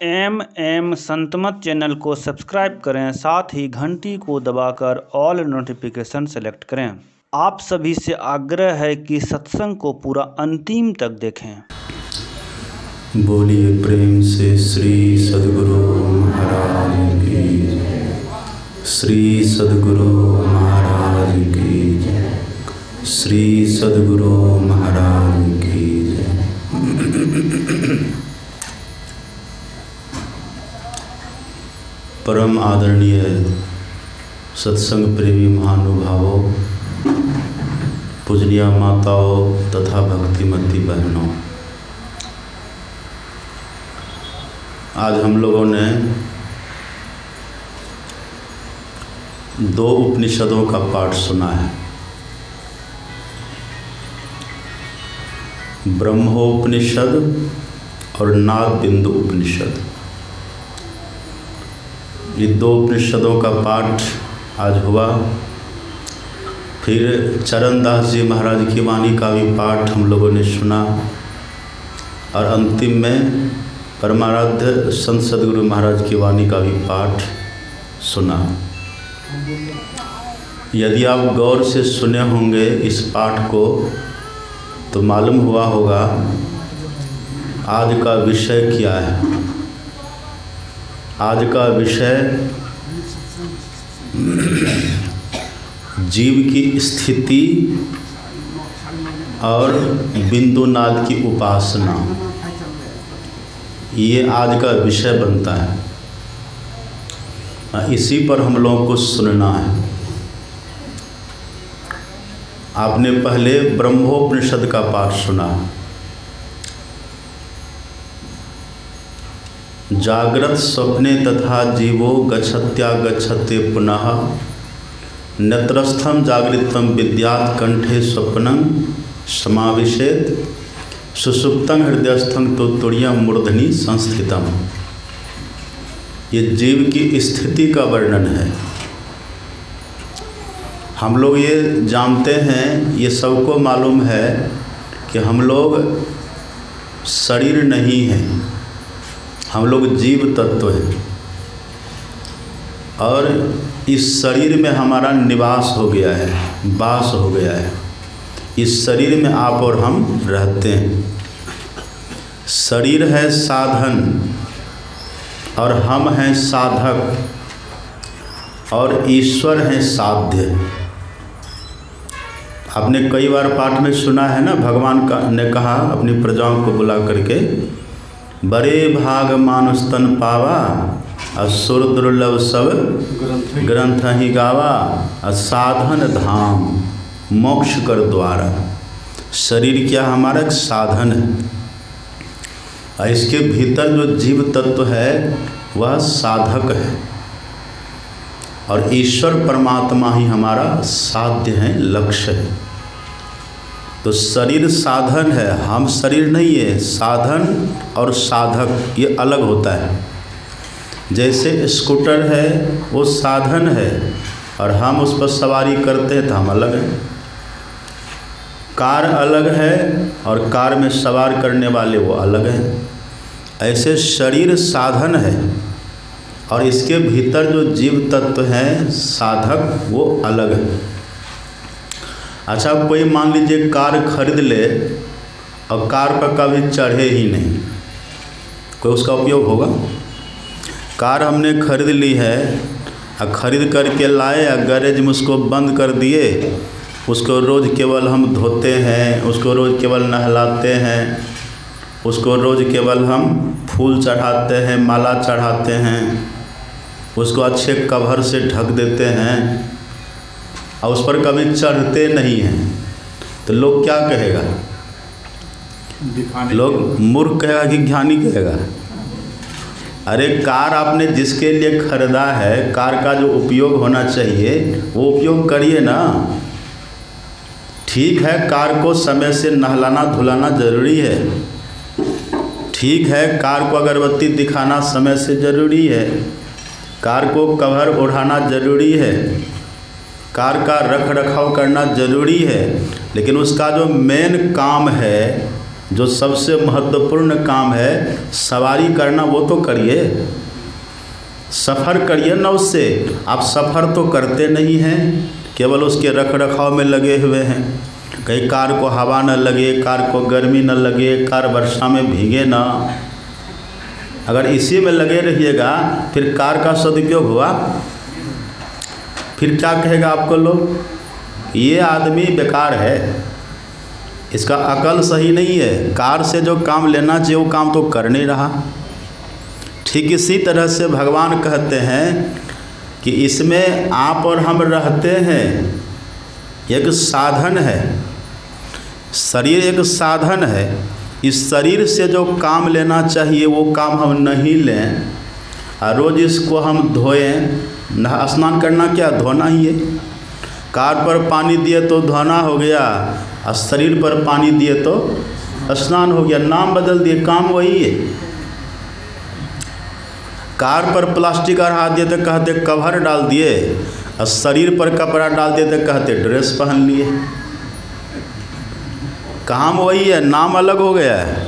M Santmat channel को subscribe करें, साथ ही घंटी को दबाकर ऑल नोटिफिकेशन सेलेक्ट करें। आप सभी से आग्रह है कि सत्संग को पूरा अंतिम तक देखें। बोलिए प्रेम से श्री सद्गुरु महाराज की, श्री सद्गुरु महाराज की, श्री सद्गुरु महाराज की। परम आदरणीय सत्संग प्रेमी महानुभावों, पूजनीय माताओं तथा भक्तिमती बहनों, आज हम लोगों ने दो उपनिषदों का पाठ सुना है। ब्रह्मोपनिषद और नादबिंदु उपनिषद। ये दो उपनिषदों का पाठ आज हुआ। फिर चरणदास जी महाराज की वाणी का भी पाठ हम लोगों ने सुना और अंतिम में परमाराध्य संत सद्गुरु महाराज की वाणी का भी पाठ सुना। यदि आप गौर से सुने होंगे इस पाठ को तो मालूम हुआ होगा आज का विषय क्या है। आज का विषय जीव की स्थिति और बिंदुनाद की उपासना, ये आज का विषय बनता है। इसी पर हम लोगों को सुनना है। आपने पहले ब्रह्मोपनिषद का पाठ सुना। जागृत स्वप्ने तथा जीवो गच्छत्यागच्छते पुनः नेत्रस्थम जागृतम विद्यात् कंठे स्वप्नं समाविशेत सुसुप्तं हृदयस्थं तो तुर्यं मूर्धनि संस्थितम्। ये जीव की स्थिति का वर्णन है। हम लोग ये जानते हैं, ये सबको मालूम है कि हम लोग शरीर नहीं हैं, हम लोग जीव तत्व हैं और इस शरीर में हमारा निवास हो गया है, वास हो गया है। इस शरीर में आप और हम रहते हैं। शरीर है साधन और हम हैं साधक और ईश्वर हैं साध्य। आपने कई बार पाठ में सुना है ना, भगवान ने कहा अपनी प्रजाओं को बुला करके, बड़े भाग मानुष तन पावा असुर दुर्लभ सब ग्रंथ ही गावा साधन धाम मोक्ष कर द्वारा। शरीर क्या हमारा एक साधन है और इसके भीतर जो जीव तत्व है वह साधक है और ईश्वर परमात्मा ही हमारा साध्य है, लक्ष्य है। तो शरीर साधन है, हम शरीर नहीं है। साधन और साधक ये अलग होता है। जैसे स्कूटर है वो साधन है और हम उस पर सवारी करते हैं तो हम अलग हैं। कार अलग है और कार में सवार करने वाले वो अलग हैं। ऐसे शरीर साधन है और इसके भीतर जो जीव तत्व हैं साधक वो अलग है। अच्छा, कोई मान लीजिए कार खरीद ले और कार पर कभी चढ़े ही नहीं, कोई उसका उपयोग होगा? कार हमने खरीद ली है और ख़रीद करके लाए और गैरेज में उसको बंद कर दिए। उसको रोज़ केवल हम धोते हैं, उसको रोज़ केवल नहलाते हैं, उसको रोज़ केवल हम फूल चढ़ाते हैं, माला चढ़ाते हैं, उसको अच्छे कवर से ढक देते हैं और उस पर कभी चढ़ते नहीं हैं। तो लोग क्या कहेगा? लोग मूर्ख कहेगा कि ज्ञानी कहेगा? अरे कार आपने जिसके लिए खरीदा है, कार का जो उपयोग होना चाहिए वो उपयोग करिए ना। ठीक है, कार को समय से नहलाना धुलाना ज़रूरी है। ठीक है, कार को अगरबत्ती दिखाना समय से ज़रूरी है। कार को कवर ओढ़ाना ज़रूरी है। कार का रख रखाव करना ज़रूरी है। लेकिन उसका जो मेन काम है जो सबसे महत्वपूर्ण काम है सवारी करना, वो तो करिए, सफ़र करिए ना उससे। आप सफ़र तो करते नहीं हैं, केवल उसके रख रखाव में लगे हुए हैं। कहीं कार को हवा न लगे, कार को गर्मी न लगे, कार वर्षा में भीगे ना। अगर इसी में लगे रहिएगा फिर कार का सदुपयोग हुआ, फिर क्या कहेगा आपको लोग, ये आदमी बेकार है, इसका अकल सही नहीं है, कार से जो काम लेना चाहिए वो काम तो कर नहीं रहा। ठीक इसी तरह से भगवान कहते हैं कि इसमें आप और हम रहते हैं, एक साधन है, शरीर एक साधन है। इस शरीर से जो काम लेना चाहिए वो काम हम नहीं लें, और रोज़ इसको हम धोएं। स्नान करना क्या, धोना ही है। कार पर पानी दिए तो धोना हो गया, और शरीर पर पानी दिए तो स्नान हो गया। नाम बदल दिए, काम वही है। कार पर प्लास्टिक हटा दिए तो कहते कवर डाल दिए, और शरीर पर कपड़ा डाल दिए तो कहते ड्रेस पहन लिए। काम वही है, नाम अलग हो गया है।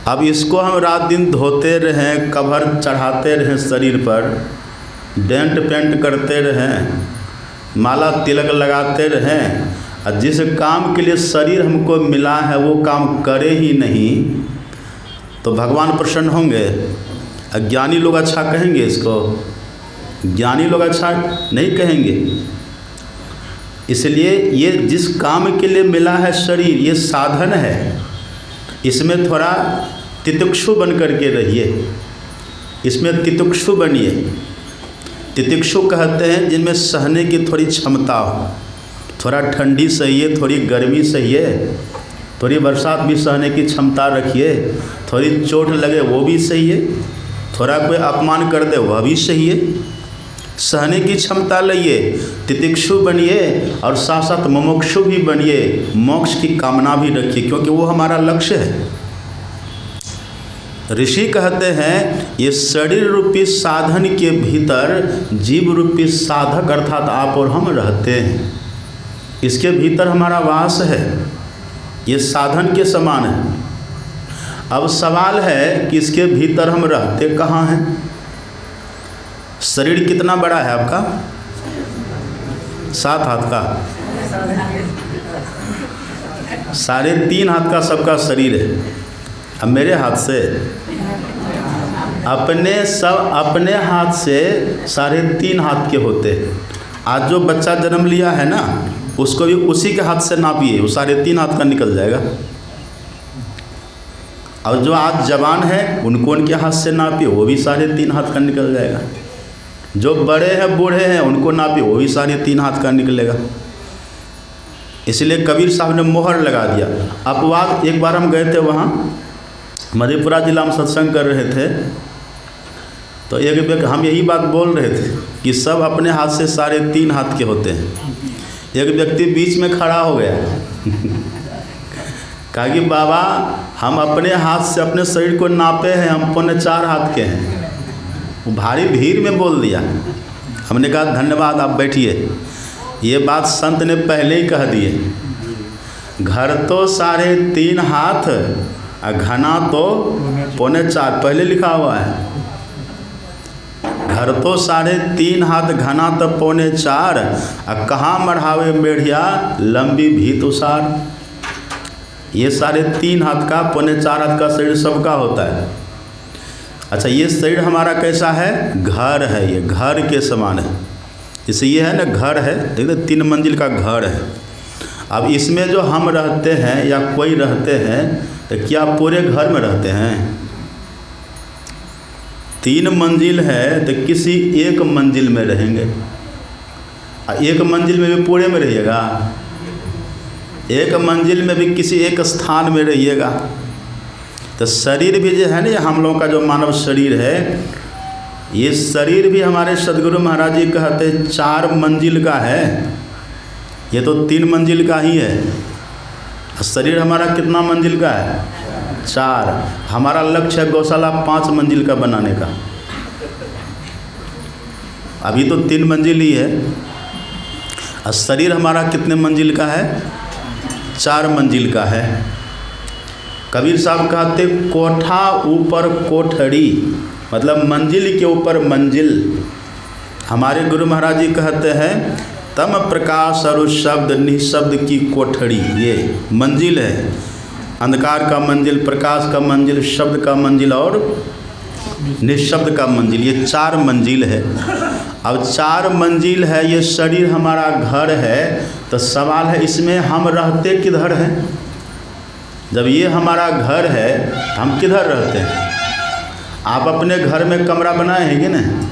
अब इसको हम रात दिन धोते रहें, कवर चढ़ाते रहें शरीर पर, डेंट पेंट करते रहें, माला तिलक लगाते रहें, और जिस काम के लिए शरीर हमको मिला है वो काम करे ही नहीं, तो भगवान प्रसन्न होंगे? अज्ञानी लोग अच्छा कहेंगे इसको? ज्ञानी लोग अच्छा नहीं कहेंगे। इसलिए ये जिस काम के लिए मिला है शरीर, ये साधन है, इसमें थोड़ा तितिक्षु बन करके रहिए, इसमें तितिक्षु बनिए। तितिक्षु कहते हैं जिनमें सहने की थोड़ी क्षमता हो, थोड़ा ठंडी सही है, थोड़ी गर्मी सही है, थोड़ी बरसात भी सहने की क्षमता रखिए, थोड़ी चोट लगे वो भी सही है, थोड़ा कोई अपमान कर दे वह भी सही है। सहने की क्षमता लाइए, तितिक्षु बनिए, और साथ साथ मुमुक्षु भी बनिए, मोक्ष की कामना भी रखिए, क्योंकि वो हमारा लक्ष्य है। ऋषि कहते हैं ये शरीर रूपी साधन के भीतर जीव रूपी साधक अर्थात आप और हम रहते हैं, इसके भीतर हमारा वास है, ये साधन के समान है। अब सवाल है कि इसके भीतर हम रहते कहाँ हैं? शरीर कितना बड़ा है आपका? 7 हाथ का, 3.5 हाथ का सबका शरीर है। अब मेरे हाथ से अपने हाथ से 3.5 हाथ के होते हैं। आज जो बच्चा जन्म लिया है ना, उसको भी उसी के हाथ से नापिए, वो 3.5 हाथ का निकल जाएगा। और जो आज जवान है उनको उनके हाथ से नापिए, वो भी 3.5 हाथ का निकल जाएगा। जो बड़े हैं बूढ़े हैं उनको नापिए, वो भी 3.5 हाथ का निकलेगा। इसलिए कबीर साहब ने मोहर लगा दिया। अपवाद, एक बार हम गए थे वहाँ मधेपुरा जिला में सत्संग कर रहे थे, तो एक व्यक्ति, हम यही बात बोल रहे थे कि सब अपने हाथ से 3.5 हाथ के होते हैं। एक व्यक्ति बीच में खड़ा हो गया कहा कि बाबा हम अपने हाथ से अपने शरीर को नापे हैं, हम 4.25 हाथ के हैं। वो भारी भीड़ में बोल दिया। हमने कहा धन्यवाद, आप बैठिए। ये बात संत ने पहले ही कह दिए। घर तो 3.5 हाथ और घना तो 4.25, पहले लिखा हुआ है। घर तो 3.5 हाथ घना तो 4.25, और कहाँ मढ़ावे मेढ़िया लंबी भी तुषार। ये 3.5 हाथ का 4.25 हाथ का शरीर सबका होता है। अच्छा, ये शरीर हमारा कैसा है? घर है, ये घर के समान है। इसे ये है ना, घर है, देखते 3 मंजिल का घर है। अब इसमें जो हम रहते हैं या कोई रहते हैं, तो क्या पूरे घर में रहते हैं? 3 मंजिल है तो किसी एक मंजिल में रहेंगे, और एक मंजिल में भी पूरे में रहिएगा, एक मंजिल में भी किसी एक स्थान में रहिएगा। तो शरीर भी जो है ना, हम लोगों का जो मानव शरीर है, ये शरीर भी हमारे सदगुरु महाराज जी कहते 4 मंजिल का है। ये तो 3 मंजिल का ही है। शरीर हमारा कितना मंजिल का है? 4। हमारा लक्ष्य है गौशाला 5 मंजिल का बनाने का। अभी तो 3 मंजिल ही है। और शरीर हमारा कितने मंजिल का है? 4 मंजिल का है। कबीर साहब कहते कोठा ऊपर कोठड़ी, मतलब मंजिल के ऊपर मंजिल। हमारे गुरु महाराज जी कहते हैं तम प्रकाश अरु शब्द निःशब्द की कोठड़ी, ये मंजिल है। अंधकार का मंजिल, प्रकाश का मंजिल, शब्द का मंजिल और निःशब्द का मंजिल, ये 4 मंजिल है। अब 4 मंजिल है, ये शरीर हमारा घर है, तो सवाल है इसमें हम रहते किधर हैं? जब ये हमारा घर है हम किधर रहते हैं? आप अपने घर में कमरा बनाए हैं कि नहीं?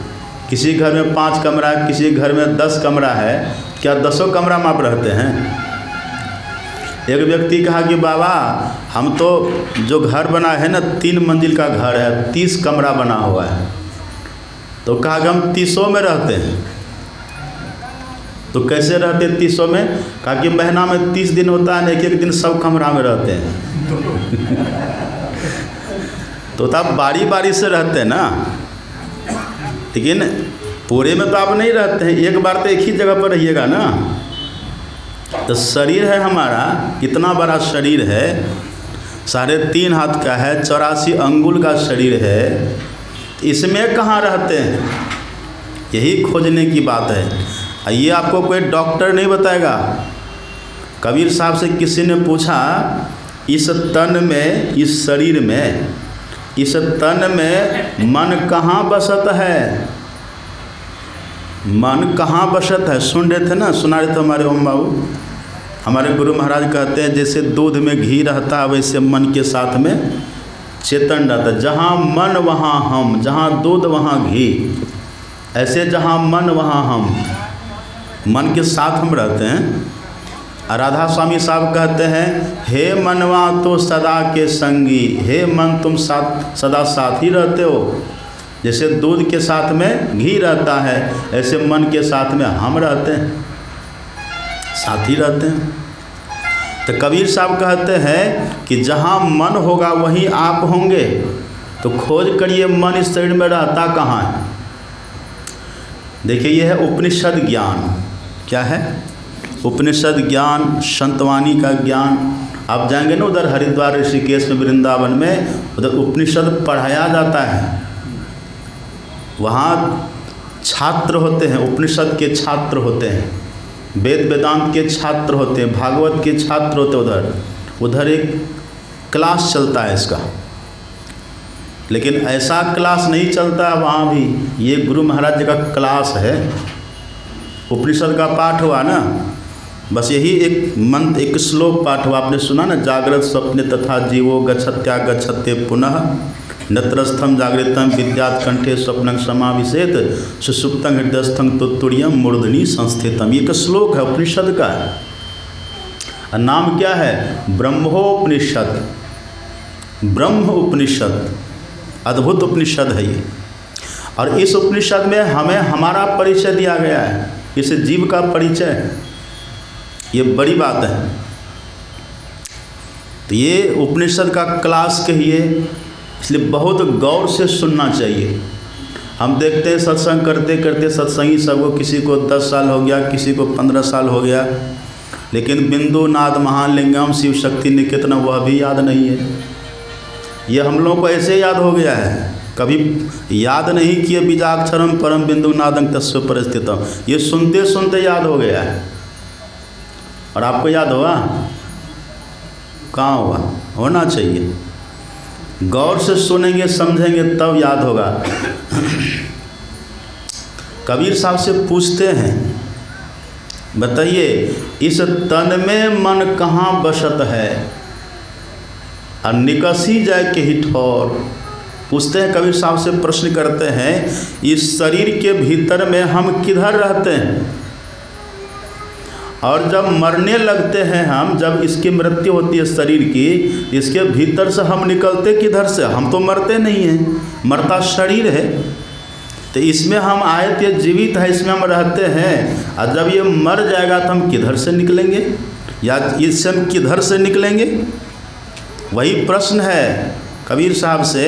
किसी घर में 5 कमरा है, किसी घर में 10 कमरा है, क्या 10 कमरा में आप रहते हैं? एक व्यक्ति कहा कि बाबा हम तो जो घर बना है ना 3 मंजिल का घर है, 30 कमरा बना हुआ है। तो कहा कि हम 30 में रहते हैं। तो कैसे रहते 30 में? कहा कि महीना में 30 दिन होता है, एक दिन सब कमरा में रहते हैं। तो तब बारी बारी से रहते हैं ना, लेकिन पूरे में तो आप नहीं रहते हैं, एक बार तो एक ही जगह पर रहिएगा ना। तो शरीर है हमारा, इतना बड़ा शरीर है, 3.5 हाथ का है, 84 अंगुल का शरीर है, इसमें कहाँ रहते हैं? यही खोजने की बात है। ये आपको कोई डॉक्टर नहीं बताएगा। कबीर साहब से किसी ने पूछा इस तन में, इस शरीर में, इस तन में मन कहाँ बसत है? मन कहाँ बसत है? सुन रहे थे ना, सुना रहे थे हमारे ओम बाबू। हमारे गुरु महाराज कहते हैं जैसे दूध में घी रहता है वैसे मन के साथ में चेतन रहता है। जहाँ मन वहाँ हम, जहाँ दूध वहाँ घी, ऐसे जहाँ मन वहाँ हम, मन के साथ हम रहते हैं। राधा स्वामी साहब कहते हैं हे मनवा तो सदा के संगी, हे मन तुम सदा साथ ही रहते हो। जैसे दूध के साथ में घी रहता है, ऐसे मन के साथ में हम रहते हैं, साथ ही रहते हैं। तो कबीर साहब कहते हैं कि जहाँ मन होगा वहीं आप होंगे। तो खोज करिए मन इस शरीर में रहता कहाँ है। देखिए यह है उपनिषद ज्ञान। क्या है? उपनिषद ज्ञान, संतवाणी का ज्ञान। आप जाएंगे ना उधर हरिद्वार, ऋषिकेश में, वृंदावन में, उधर उपनिषद पढ़ाया जाता है। वहाँ छात्र होते हैं, उपनिषद के छात्र होते हैं, वेद वेदांत के छात्र होते हैं, भागवत के छात्र होते हैं। उधर एक क्लास चलता है इसका। लेकिन ऐसा क्लास नहीं चलता है वहाँ भी। ये गुरु महाराज जी का क्लास है। उपनिषद का पाठ हुआ ना, बस यही एक मंत्र, एक श्लोक पाठ हुआ। आपने सुना ना, जागृत स्वप्ने तथा जीवो गच्छत्या गच्छते पुनः, नत्रस्थम जागृतम विद्यात कंठे स्वप्नं समाविशेत, सुषुप्तं हृदयस्थं तुत्तुर्यं मूर्धनि संस्थितम। ये एक श्लोक है, उपनिषद का है। और नाम क्या है? ब्रह्मोपनिषद। ब्रह्म उपनिषद, अद्भुत उपनिषद है ये। और इस उपनिषद में हमें हमारा परिचय दिया गया है, इस जीव का परिचय है। ये बड़ी बात है। तो ये उपनिषद का क्लास कहिए, इसलिए बहुत गौर से सुनना चाहिए। हम देखते हैं सत्संग करते करते सत्संगी सबको, किसी को 10 साल हो गया, किसी को 15 साल हो गया, लेकिन बिंदु नाद महालिंगम शिव शक्ति निकेतन वह भी याद नहीं है। ये हम लोगों को ऐसे याद हो गया है, कभी याद नहीं किए बीजाक्षरम परम बिंदु नादं तस्व परिस्थितम। ये सुनते सुनते याद हो गया है। और आपको याद हुआ? कहाँ हुआ? होना चाहिए। गौर से सुनेंगे, समझेंगे, तब याद होगा। कबीर साहब से पूछते हैं, बताइए इस तन में मन कहाँ बसत है, और निकसी जाए के ही ठौर। पूछते हैं, कबीर साहब से प्रश्न करते हैं, इस शरीर के भीतर में हम किधर रहते हैं? और जब मरने लगते हैं हम, जब इसकी मृत्यु होती है शरीर की, इसके भीतर से हम निकलते किधर से? हम तो मरते नहीं हैं, मरता शरीर है। तो इसमें हम आए थे, जीवित है, इसमें हम रहते हैं। और जब ये मर जाएगा तो हम किधर से निकलेंगे, या इससे हम किधर से निकलेंगे? वही प्रश्न है कबीर साहब से।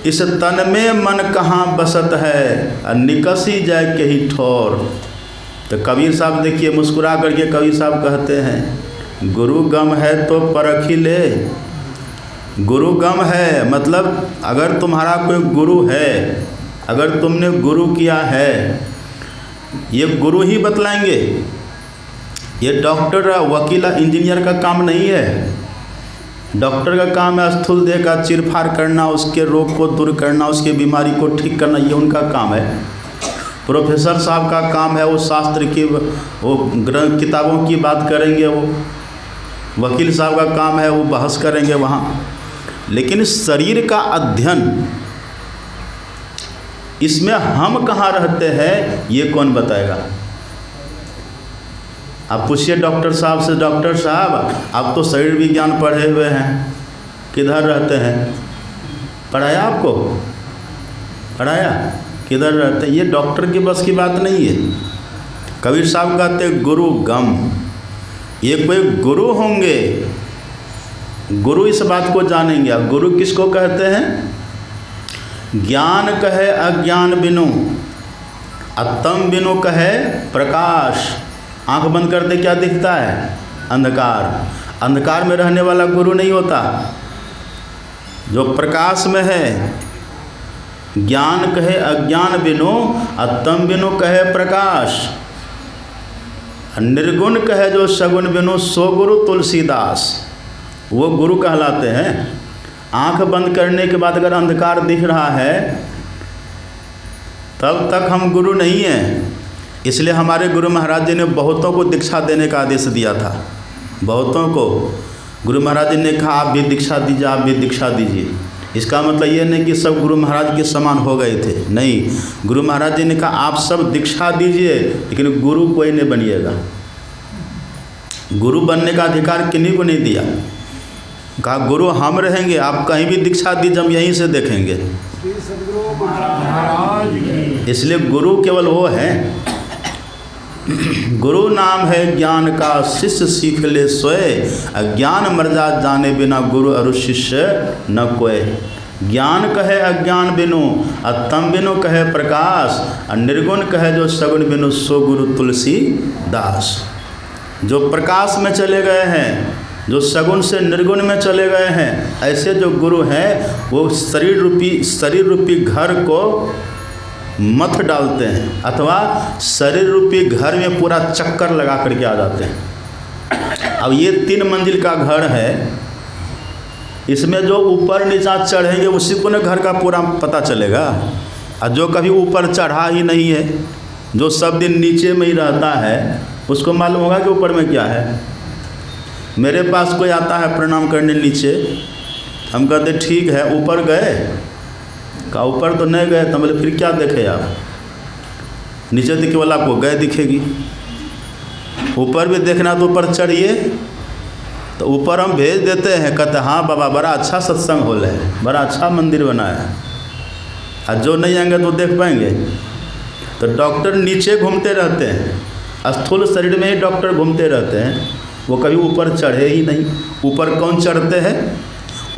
इस तन में मन कहाँ बसत है, और निकसी जाए के ही ठौर। तो कबीर साहब देखिए मुस्कुरा करके कबीर साहब कहते हैं, गुरु गम है तो परखी ले, गुरु गम है मतलब अगर तुम्हारा कोई गुरु है, अगर तुमने गुरु किया है, ये गुरु ही बतलाएंगे। ये डॉक्टर, वकील, इंजीनियर का काम नहीं है। डॉक्टर का काम है स्थूल देह का चीरफाड़ करना, उसके रोग को दूर करना, उसकी बीमारी को ठीक करना, ये उनका काम है। प्रोफेसर साहब का काम है वो शास्त्र की, वो ग्रंथ किताबों की बात करेंगे। वो वकील साहब का काम है वो बहस करेंगे वहाँ। लेकिन शरीर का अध्ययन, इसमें हम कहाँ रहते हैं ये कौन बताएगा? आप पूछिए डॉक्टर साहब से, डॉक्टर साहब आप तो शरीर विज्ञान पढ़े हुए हैं, किधर रहते हैं? पढ़ाया आपको? पढ़ाया? किधर रहते हैं? ये डॉक्टर की बस की बात नहीं है। कबीर साहब कहते गुरु गम, ये कोई गुरु होंगे, गुरु इस बात को जानेंगे। अब गुरु किसको कहते हैं? ज्ञान कहे अज्ञान बिनु, अतम बिनु कहे प्रकाश। आंख बंद करते क्या दिखता है? अंधकार। अंधकार में रहने वाला गुरु नहीं होता, जो प्रकाश में है। ज्ञान कहे अज्ञान बिनु, अतम बिनु कहे प्रकाश। निर्गुण कहे जो सगुण बिनु, सो गुरु तुलसीदास। वो गुरु कहलाते हैं। आंख बंद करने के बाद अगर अंधकार दिख रहा है तब तक हम गुरु नहीं हैं। इसलिए हमारे गुरु महाराज जी ने बहुतों को दीक्षा देने का आदेश दिया था। बहुतों को गुरु महाराज जी ने कहा आप भी दीक्षा दीजिए, आप भी दीक्षा दीजिए। इसका मतलब ये नहीं कि सब गुरु महाराज के समान हो गए थे, नहीं। गुरु महाराज जी ने कहा आप सब दीक्षा दीजिए, लेकिन गुरु कोई नहीं बनिएगा। गुरु बनने का अधिकार किन्हीं को नहीं दिया। कहा गुरु हम रहेंगे, आप कहीं भी दीक्षा दीजिए हम यहीं से देखेंगे। इसलिए गुरु केवल वो है। गुरु नाम है ज्ञान का, शिष्य सीख ले सोए। अज्ञान मर्जा जाने बिना गुरु अरु शिष्य न कोय। ज्ञान कहे अज्ञान बिनु, अतम बिनु कहे प्रकाश। और निर्गुण कहे जो सगुण बिनु, सो गुरु तुलसी दास। जो प्रकाश में चले गए हैं, जो सगुण से निर्गुण में चले गए हैं, ऐसे जो गुरु हैं वो शरीर रूपी घर को मत डालते हैं, अथवा शरीर रूपी घर में पूरा चक्कर लगा करके आ जाते हैं। अब ये 3 मंजिल का घर है, इसमें जो ऊपर नीचा चढ़ेंगे उसी को ना घर का पूरा पता चलेगा। और जो कभी ऊपर चढ़ा ही नहीं है, जो सब दिन नीचे में ही रहता है, उसको मालूम होगा कि ऊपर में क्या है। मेरे पास कोई आता है प्रणाम करने नीचे, हम कहते ठीक है, ऊपर गए? कहा ऊपर तो नहीं गए। तो बोले फिर क्या देखे आप? नीचे दिखे वाला आपको गए दिखेगी। ऊपर भी देखना तो ऊपर चढ़िए। तो ऊपर हम भेज देते हैं, कहते हाँ बाबा बड़ा अच्छा सत्संग हॉल है, बड़ा अच्छा मंदिर बना है। और जो नहीं आएंगे तो देख पाएंगे। तो डॉक्टर नीचे घूमते रहते हैं, स्थूल शरीर में ही डॉक्टर घूमते रहते हैं, वो कभी ऊपर चढ़े ही नहीं। ऊपर कौन चढ़ते हैं?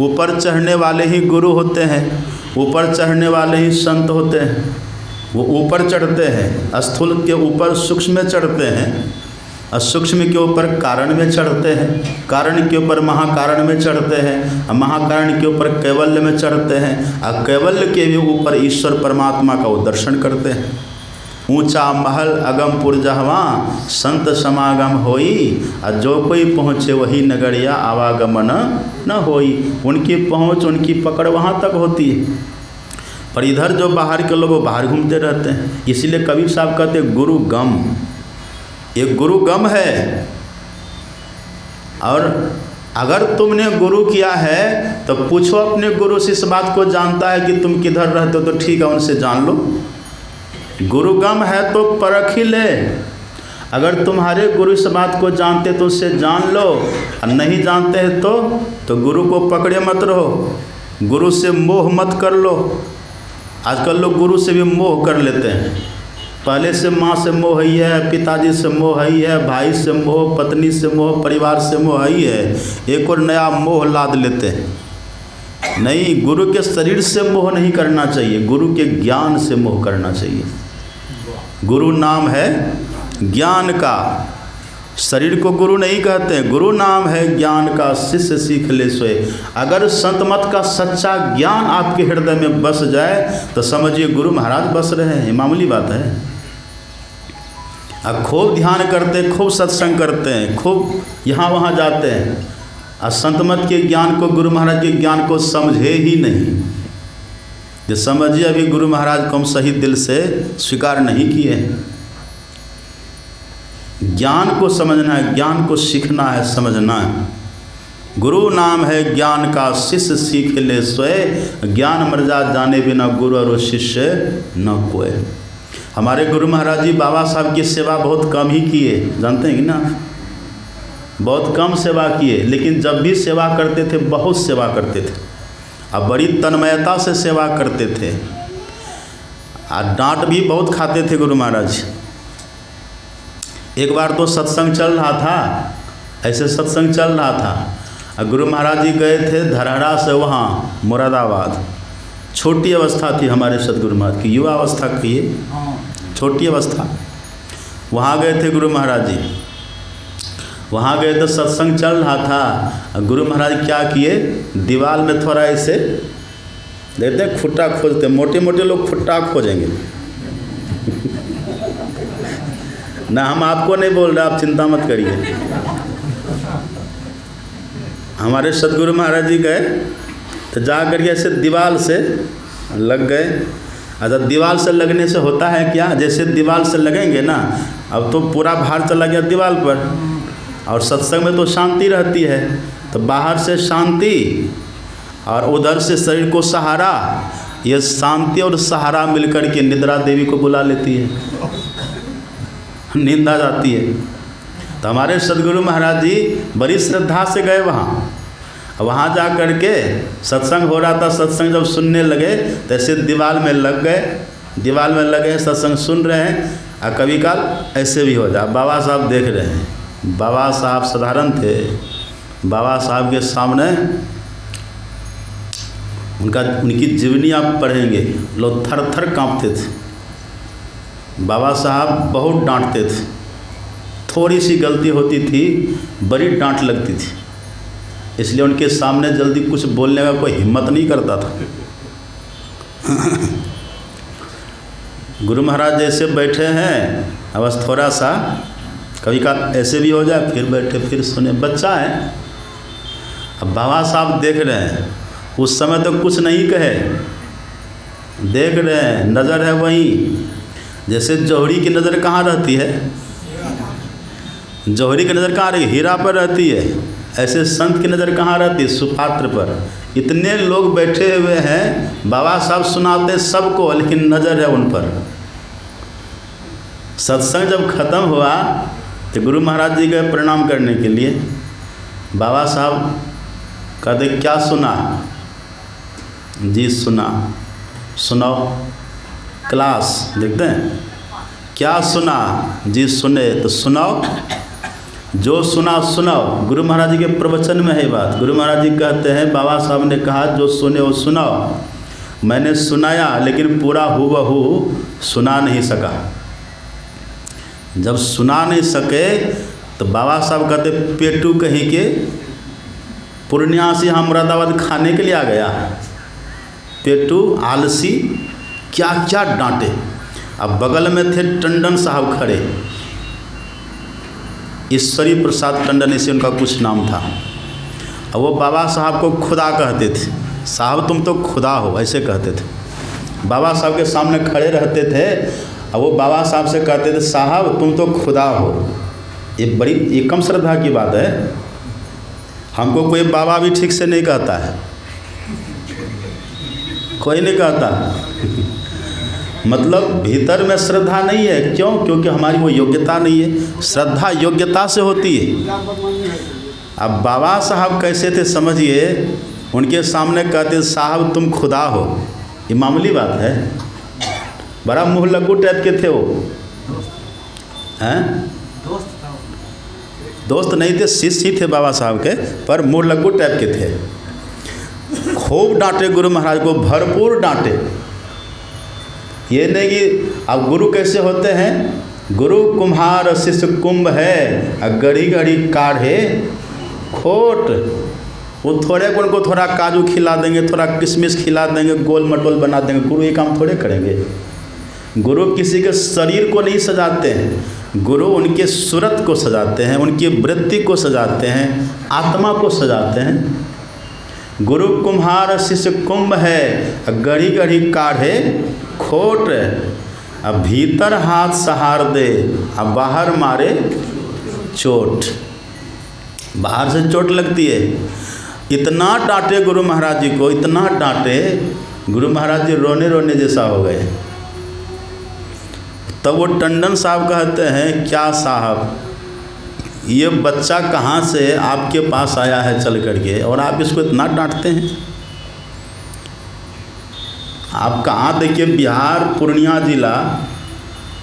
ऊपर चढ़ने वाले ही गुरु होते हैं, ऊपर चढ़ने वाले ही संत होते हैं। वो ऊपर चढ़ते हैं, स्थूल के ऊपर सूक्ष्म में चढ़ते हैं, और सूक्ष्म के ऊपर कारण में चढ़ते हैं, कारण के ऊपर महाकारण में चढ़ते हैं, और महाकारण के ऊपर कैवल्य में चढ़ते हैं, और कैवल्य के भी ऊपर ईश्वर परमात्मा का वो दर्शन करते हैं। ऊंचा महल अगमपुर जहवा, संत समागम होई। और जो कोई पहुँचे वही नगरिया, आवागमन न होई। उनकी पहुँच, उनकी पकड़ वहाँ तक होती है। पर इधर जो बाहर के लोग वो बाहर घूमते रहते हैं। इसीलिए कबीर साहब कहते गुरु गम, ये गुरु गम है। और अगर तुमने गुरु किया है तो पूछो अपने गुरु से, इस बात को जानता है कि तुम किधर रहते हो? तो ठीक है, उनसे जान लो। गुरु गम है तो परख ही ले। अगर तुम्हारे गुरु इस बात को जानते तो उससे जान लो, और नहीं जानते हैं तो गुरु को पकड़े मत रहो, गुरु से मोह मत कर लो। आजकल लोग गुरु से भी मोह कर लेते हैं। पहले से माँ से मोह ही है, पिताजी से मोह ही है, भाई से मोह, पत्नी से मोह, परिवार से मोह ही है, एक और नया मोह लाद लेते हैं। नहीं, गुरु के शरीर से मोह नहीं करना चाहिए, गुरु के ज्ञान से मोह करना चाहिए। गुरु नाम है ज्ञान का, शरीर को गुरु नहीं कहते हैं। गुरु नाम है ज्ञान का, शिष्य सीख ले सोए। अगर संत मत का सच्चा ज्ञान आपके हृदय में बस जाए तो समझिए गुरु महाराज बस रहे हैं। मामूली बात है। अब खूब ध्यान करते हैं, खूब सत्संग करते हैं, खूब यहाँ वहाँ जाते हैं, और संत मत के ज्ञान को, गुरु महाराज के ज्ञान को समझे ही नहीं। जो समझिए अभी गुरु महाराज को हम सही दिल से स्वीकार नहीं किए हैं। ज्ञान को समझना है, ज्ञान को सीखना है, समझना है। गुरु नाम है ज्ञान का, शिष्य सीख ले सोए। ज्ञान मर्जा जाने बिना गुरु और शिष्य न कोय। हमारे गुरु महाराज जी बाबा साहब की सेवा बहुत कम ही किए, जानते हैं कि ना, बहुत कम सेवा किए। लेकिन जब भी सेवा करते थे बहुत सेवा करते थे, और बड़ी तन्मयता से सेवा करते थे, और डांट भी बहुत खाते थे गुरु महाराज। एक बार तो सत्संग चल रहा था, ऐसे सत्संग चल रहा था, और गुरु महाराज जी गए थे धरहरा से वहाँ मुरादाबाद। छोटी अवस्था थी हमारे सदगुरु महाराज की, युवा अवस्था कहिए, छोटी अवस्था। वहाँ गए थे गुरु महाराज जी। वहाँ गए तो सत्संग चल रहा था। गुरु महाराज क्या किए, दीवार में थोड़ा ऐसे देखते हैं, खुट्टा खोजते, मोटे मोटे लोग खुट्टा खोजेंगे ना, हम आपको नहीं बोल रहे, आप चिंता मत करिए। हमारे सदगुरु महाराज जी गए तो जा करके ऐसे दीवार से लग गए। अच्छा, दीवार से लगने से होता है क्या, जैसे दीवार से लगेंगे ना, अब तो पूरा भार चला गया दीवार पर। और सत्संग में तो शांति रहती है, तो बाहर से शांति और उधर से शरीर को सहारा, ये शांति और सहारा मिलकर के निद्रा देवी को बुला लेती है, नींद आ जाती है। तो हमारे सदगुरु महाराज जी बड़ी श्रद्धा से गए वहाँ जा कर के सत्संग हो रहा था। सत्संग जब सुनने लगे तो ऐसे दीवार में लग गए, दीवार में लगे सत्संग सुन रहे हैं, और कभी काल ऐसे भी हो जाए। बाबा साहब देख रहे हैं, बाबा साहब साधारण थे। बाबा साहब के सामने उनकी जीवनी आप पढ़ेंगे, लोग थर थर काँपते थे। बाबा साहब बहुत डांटते थे, थोड़ी सी गलती होती थी बड़ी डांट लगती थी, इसलिए उनके सामने जल्दी कुछ बोलने का कोई हिम्मत नहीं करता था। गुरु महाराज जैसे बैठे हैं, अब बस थोड़ा सा कभी का ऐसे भी हो जाए, फिर बैठे फिर सुने, बच्चा है। अब बाबा साहब देख रहे हैं, उस समय तो कुछ नहीं कहे, देख रहे हैं, नज़र है वहीं। जैसे जौहरी की नज़र कहाँ रहती है, जौहरी की नज़र कहाँ रही, हीरा पर रहती है। ऐसे संत की नज़र कहाँ रहती है, सुपात्र पर। इतने लोग बैठे हुए हैं, बाबा साहब सुनाते सबको, लेकिन नज़र है उन पर। सत्संग जब खत्म हुआ तो गुरु महाराज जी गए प्रणाम करने के लिए। बाबा साहब कहते क्या सुना, जी सुना, सुनाओ, क्लास देखते हैं, क्या सुना, जी सुने, तो सुनाओ, जो सुना सुनाओ। गुरु महाराज जी के प्रवचन में है बात। गुरु महाराज जी कहते हैं, बाबा साहब ने कहा जो सुने वो सुनाओ। मैंने सुनाया लेकिन पूरा हूबहू सुना नहीं सका। जब सुना नहीं सके तो बाबा साहब कहते पेटू कहीं के पूर्णिया से यहाँ मुरादाबाद खाने के लिए आ गया, पेटू आलसी, क्या क्या डांटे। अब बगल में थे टंडन साहब खड़े, ईश्वरी प्रसाद टंडन इसे उनका कुछ नाम था। अब वो बाबा साहब को खुदा कहते थे, साहब तुम तो खुदा हो, ऐसे कहते थे। बाबा साहब के सामने खड़े रहते थे, अब वो बाबा साहब से कहते थे साहब तुम तो खुदा हो। ये कम श्रद्धा की बात है। हमको कोई बाबा भी ठीक से नहीं कहता है, कोई नहीं कहता। मतलब भीतर में श्रद्धा नहीं है। क्यों? क्योंकि हमारी वो योग्यता नहीं है। श्रद्धा योग्यता से होती है। अब बाबा साहब कैसे थे समझिए, उनके सामने कहते साहब तुम खुदा हो, ये मामूली बात है। बड़ा मुँह लग्गू टाइप के थे वो, हैं? दोस्त नहीं थे, शिष्य ही थे बाबा साहब के, पर मुँह लग्गू टाइप के थे। खूब डांटे गुरु महाराज को, भरपूर डांटे। ये नहीं कि अब गुरु कैसे होते हैं, गुरु कुम्हार शिष्य कुंभ है, घड़ी घड़ी काढ़े खोट। वो थोड़े को उनको थोड़ा काजू खिला देंगे, थोड़ा किशमिश खिला देंगे, गोल मटोल बना देंगे, गुरु ये काम थोड़े करेंगे। गुरु किसी के शरीर को नहीं सजाते हैं, गुरु उनके सूरत को सजाते हैं, उनकी वृत्ति को सजाते हैं, आत्मा को सजाते हैं। गुरु कुम्हार शिष्य कुंभ है, घड़ी घड़ी काढ़े खोट। अब भीतर हाथ सहार दे, अब बाहर मारे चोट। बाहर से चोट लगती है। इतना डांटे गुरु महाराज जी को, इतना डांटे, गुरु महाराज जी रोने रोने जैसा हो गए। तब वो टंडन साहब कहते हैं, क्या साहब, ये बच्चा कहाँ से आपके पास आया है चल करके, और आप इसको इतना डांटते हैं। आप कहाँ, देखिए बिहार पूर्णिया जिला,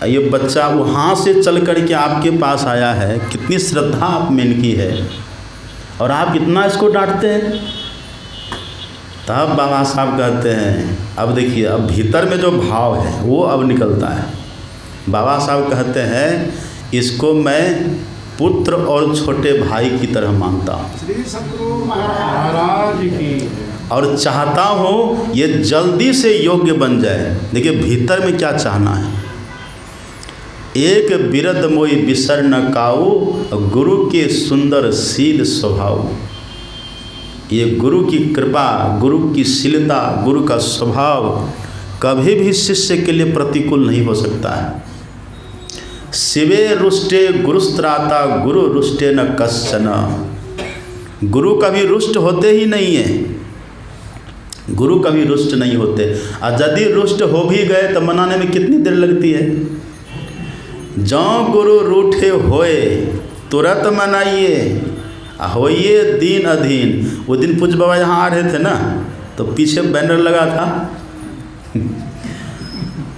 ये बच्चा वहाँ से चल करके आपके पास आया है, कितनी श्रद्धा आप में इनकी है, और आप इतना इसको डांटते हैं। तब बाबा साहब कहते हैं, अब देखिए, अब भीतर में जो भाव है वो अब निकलता है। बाबा साहब कहते हैं, इसको मैं पुत्र और छोटे भाई की तरह मानता हूँ, श्री सद्गुरु महाराज की, और चाहता हूँ ये जल्दी से योग्य बन जाए। देखिए भीतर में क्या चाहना है। एक बिरद मोई बिसर न काऊ, गुरु के सुंदर शील स्वभाव। ये गुरु की कृपा, गुरु की शीलता, गुरु का स्वभाव कभी भी शिष्य के लिए प्रतिकूल नहीं हो सकता है। शिवे रुष्टे गुरुस्त्राता, गुरु रुष्टे न कश्चन। गुरु कभी रुष्ट होते ही नहीं है, गुरु कभी रुष्ट नहीं होते। और यदि रुष्ट हो भी गए तो मनाने में कितनी देर लगती है। जौ गुरु रूठे होए तुरंत मनाइए, होइए दीन अधीन। वो दिन पूज्य बाबा यहाँ आ रहे थे ना, तो पीछे बैनर लगा था।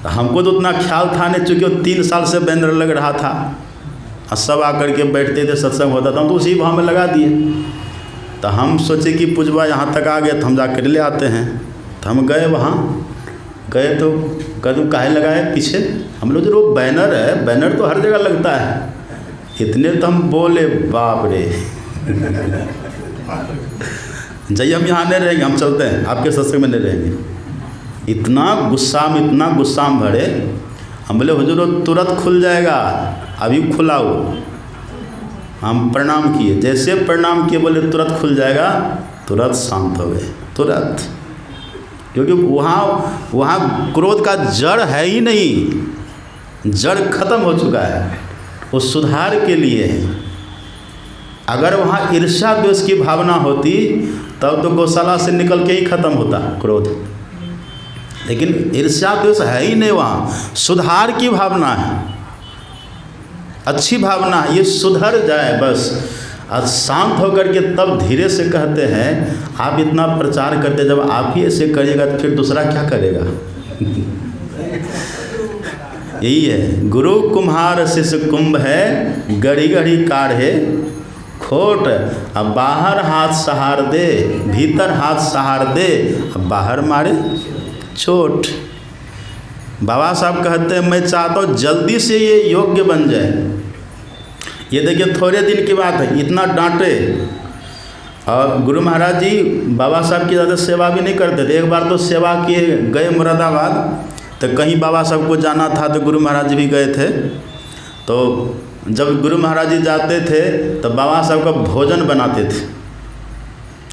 हमको तो उतना ख्याल था नहीं, चूँकि 3 साल से बैनर लग रहा था, और सब आकर के बैठते थे, सत्संग होता था, तो उसी भाव में लगा दिए। तो हम सोचे कि पूजवा यहाँ तक आ गए तो हम जाकर ले आते हैं। तो हम गए, वहाँ गए तो कहते काहे लगाए पीछे। हम लोग जो बैनर है, बैनर तो हर जगह लगता है। इतने तो हम बोले, बाप रे जय हम यहाँ नहीं रहेंगे, हम चलते हैं, आपके सत्संग में नहीं रहेंगे। इतना गुस्सा में भरे। हम बोले हुजूर तुरंत खुल जाएगा, अभी खुलाओ। हम प्रणाम किए, जैसे प्रणाम किए बोले तुरंत खुल जाएगा, तुरंत शांत हो गए, तुरंत। क्योंकि वहाँ क्रोध का जड़ है ही नहीं, जड़ खत्म हो चुका है, वो सुधार के लिए है। अगर वहाँ ईर्ष्या द्वेष की भावना होती तब तो गौशाला से निकल के ही खत्म होता क्रोध। लेकिन ईर्ष्या द्वेष है ही नहीं, वहाँ सुधार की भावना है, अच्छी भावना, ये सुधर जाए बस। और शांत होकर के तब धीरे से कहते हैं, आप इतना प्रचार करते, जब आप ही ऐसे करिएगा तो फिर दूसरा क्या करेगा। यही है, गुरु कुम्हार शिष्य कुंभ है, घड़ी घड़ी काढ़े खोट। अब बाहर हाथ सहार दे, भीतर हाथ सहार दे, अब बाहर मारे चोट। बाबा साहब कहते हैं, मैं चाहता हूँ जल्दी से ये योग्य बन जाए। ये देखिए थोड़े दिन की बात है, इतना डांटे। और गुरु महाराज जी बाबा साहब की ज़्यादा सेवा भी नहीं करते थे। एक बार तो सेवा किए गए मुरादाबाद, तो कहीं बाबा साहब को जाना था, तो गुरु महाराज जी भी गए थे। तो जब गुरु महाराज जी जाते थे तो बाबा साहब का भोजन बनाते थे,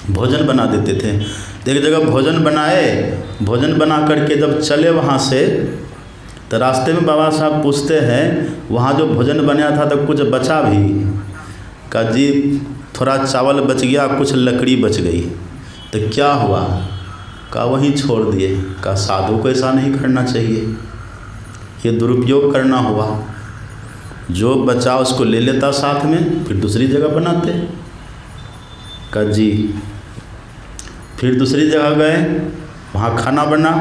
भोजन बना देते थे। एक जगह भोजन बनाए, भोजन बना करके जब चले वहाँ से, तो रास्ते में बाबा साहब पूछते हैं, वहाँ जो भोजन बनाया था तो कुछ बचा भी? कहा जी थोड़ा चावल बच गया, कुछ लकड़ी बच गई। तो क्या हुआ? कहा वहीं छोड़ दिए। कहा साधु को ऐसा नहीं करना चाहिए, ये दुरुपयोग करना हुआ। जो बचा उसको ले लेता साथ में, फिर दूसरी जगह बनाते। कहा जी। फिर दूसरी जगह गए, वहाँ खाना बना,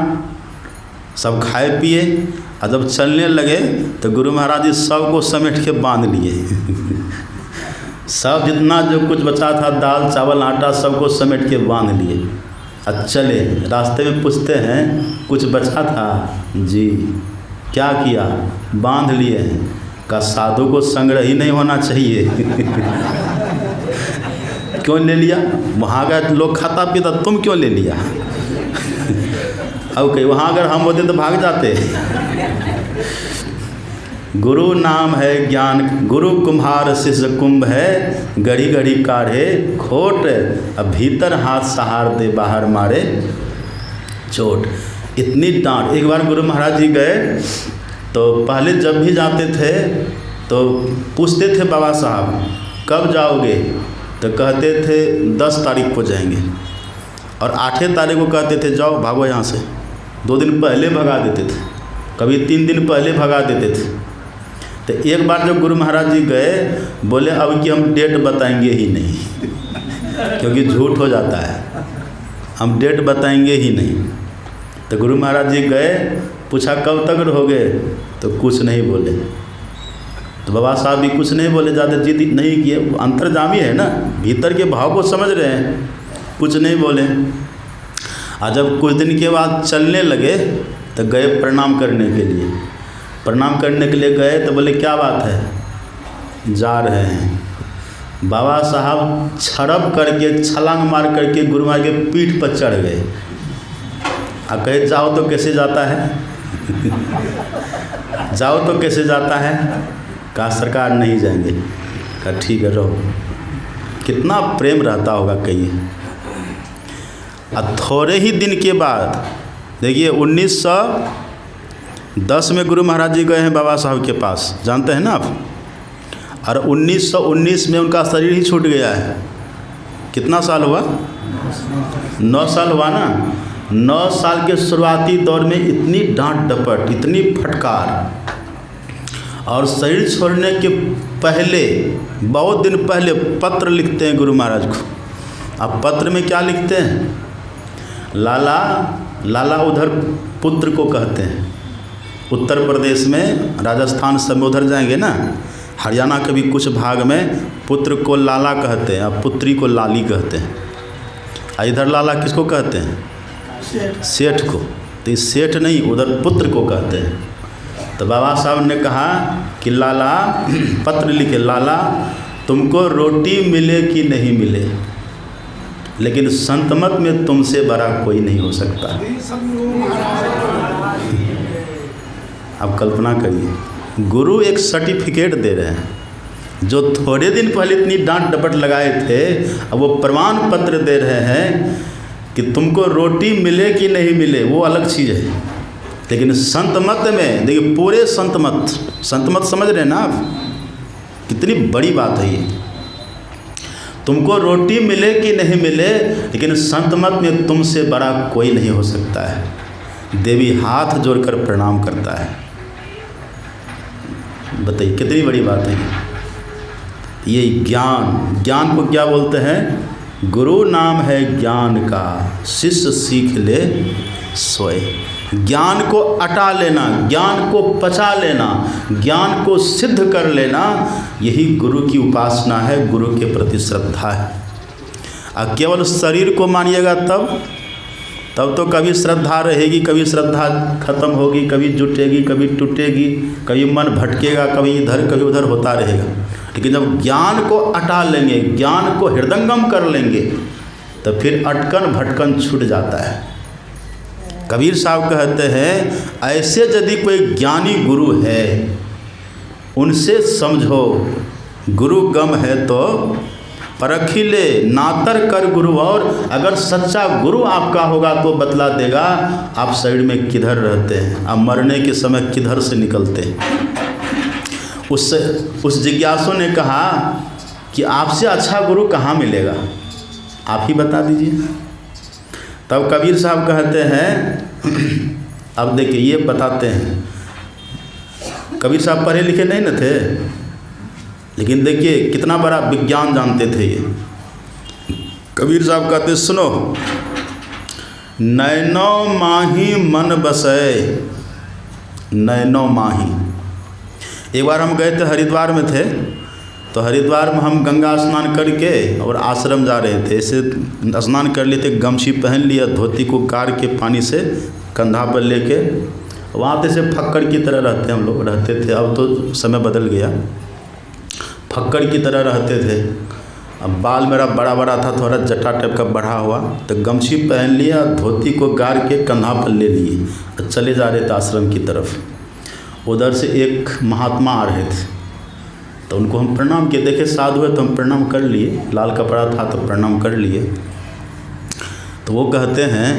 सब खाए पिए, और जब चलने लगे तो गुरु महाराज जी सबको समेट के बांध लिए। सब जितना जो कुछ बचा था, दाल चावल आटा, सबको समेट के बांध लिए। और चले, रास्ते में पूछते हैं कुछ बचा था? जी। क्या किया? बांध लिए हैं। का साधु को संग्रह ही नहीं होना चाहिए। क्यों ले लिया? वहाँ का लोग खाता पीता, तुम क्यों ले लिया? अब कहीं वहाँ अगर हम होते तो भाग जाते। गुरु नाम है ज्ञान, गुरु कुम्हार शिष्य कुंभ है, घड़ी घड़ी काढ़े खोट, अब भीतर हाथ सहार दे बाहर मारे चोट। इतनी डांट। एक बार गुरु महाराज जी गए तो पहले जब भी जाते थे तो पूछते थे बाबा साहब कब जाओगे, तो कहते थे 10 तारीख को जाएंगे, और 8 तारीख को कहते थे जाओ भागो यहाँ से। 2 दिन पहले भगा देते थे, कभी 3 दिन पहले भगा देते थे। तो एक बार जब गुरु महाराज जी गए, बोले अब कि हम डेट बताएंगे ही नहीं, क्योंकि झूठ हो जाता है, हम डेट बताएंगे ही नहीं। तो गुरु महाराज जी गए, पूछा कब तक रहोगे, तो कुछ नहीं बोले। तो बाबा साहब भी कुछ नहीं बोले, ज़्यादा जिद नहीं किए, अंतर्जामी है ना, भीतर के भाव को समझ रहे हैं, कुछ नहीं बोले। और जब कुछ दिन के बाद चलने लगे तो गए प्रणाम करने के लिए। प्रणाम करने के लिए गए तो बोले क्या बात है, जा रहे हैं। बाबा साहब छड़प करके छलांग मार करके गुरु महाराज के पीठ पर चढ़ गए। अब कहे जाओ तो कैसे जाता है? जाओ तो कैसे जाता है? कहा सरकार नहीं जाएंगे। कहा ठीक है रहो। कितना प्रेम रहता होगा कहिए। अब थोड़े ही दिन के बाद देखिए 1910 में गुरु महाराज जी गए हैं बाबा साहब के पास, जानते हैं ना आप। और 1919 में उनका शरीर ही छूट गया है। कितना साल हुआ? 9 साल हुआ ना। 9 साल के शुरुआती दौर में इतनी डांट डपट, इतनी फटकार, और शरीर छोड़ने के पहले बहुत दिन पहले पत्र लिखते हैं गुरु महाराज को। अब पत्र में क्या लिखते हैं? लाला, लाला उधर पुत्र को कहते हैं। उत्तर प्रदेश में, राजस्थान सब में उधर जाएंगे ना, हरियाणा के भी कुछ भाग में पुत्र को लाला कहते हैं और पुत्री को लाली कहते हैं। इधर लाला किसको कहते हैं? सेठ को। तो इस सेठ नहीं, उधर पुत्र को कहते हैं। तो बाबा साहब ने कहा कि लाला, पत्र लिखे, लाला तुमको रोटी मिले कि नहीं मिले, लेकिन संत मत में तुमसे बड़ा कोई नहीं हो सकता। आप कल्पना करिए, गुरु एक सर्टिफिकेट दे रहे हैं। जो थोड़े दिन पहले इतनी डांट डपट लगाए थे, अब वो प्रमाण पत्र दे रहे हैं कि तुमको रोटी मिले कि नहीं मिले वो अलग चीज़ है, लेकिन संत मत में देखिए, पूरे संत मत समझ रहे हैं ना आप, कितनी बड़ी बात है ये। तुमको रोटी मिले कि नहीं मिले, लेकिन संत मत में तुमसे बड़ा कोई नहीं हो सकता है। देवी हाथ जोड़कर प्रणाम करता है। बताइए कितनी बड़ी बात है ये। ज्ञान को क्या बोलते हैं? गुरु नाम है ज्ञान का, शिष्य सीख ले सोए। ज्ञान को अटा लेना, ज्ञान को पचा लेना, ज्ञान को सिद्ध कर लेना, यही गुरु की उपासना है, गुरु के प्रति श्रद्धा है। और केवल शरीर को मानिएगा तब तो कभी श्रद्धा रहेगी, कभी श्रद्धा खत्म होगी, कभी जुटेगी, कभी टूटेगी, कभी मन भटकेगा, कभी इधर कभी उधर होता रहेगा। लेकिन जब ज्ञान को अटा लेंगे, ज्ञान को हृदयंगम कर लेंगे, तो फिर अटकन भटकन छूट जाता है। कबीर साहब कहते हैं, ऐसे यदि कोई ज्ञानी गुरु है, उनसे समझो गुरु गम है तो परखी ले, नातर कर गुरु। और अगर सच्चा गुरु आपका होगा तो बतला देगा आप शरीर में किधर रहते हैं, आप मरने के समय किधर से निकलते हैं। उस जिज्ञासु ने कहा कि आपसे अच्छा गुरु कहाँ मिलेगा, आप ही बता दीजिए। तब कबीर साहब कहते हैं, अब देखिए ये बताते हैं, कबीर साहब पढ़े लिखे नहीं न थे, लेकिन देखिए कितना बड़ा विज्ञान जानते थे ये। कबीर साहब कहते, सुनो, नैनो माही मन बसे, नैनो माही। एक बार हम गए थे, हरिद्वार में थे, तो हरिद्वार में हम गंगा स्नान करके और आश्रम जा रहे थे। ऐसे स्नान कर लिए थे, गमछी पहन लिया, धोती को कार के पानी से कंधा पर लेके तो वहाँ तो से फक्कड़ की तरह रहते हम लोग रहते थे। अब तो समय बदल गया, फक्कड़ की तरह रहते थे। अब बाल मेरा बड़ा बड़ा था, थोड़ा जटा टाइप का बढ़ा हुआ, तो गमछी पहन लिया, धोती को गाड़ के कंधा पर ले लिए और चले जा रहे थे आश्रम की तरफ। उधर से एक महात्मा आ रहे थे, तो उनको हम प्रणाम किए, देखे साधु है तो हम प्रणाम कर लिए, लाल कपड़ा था तो प्रणाम कर लिए। तो वो कहते हैं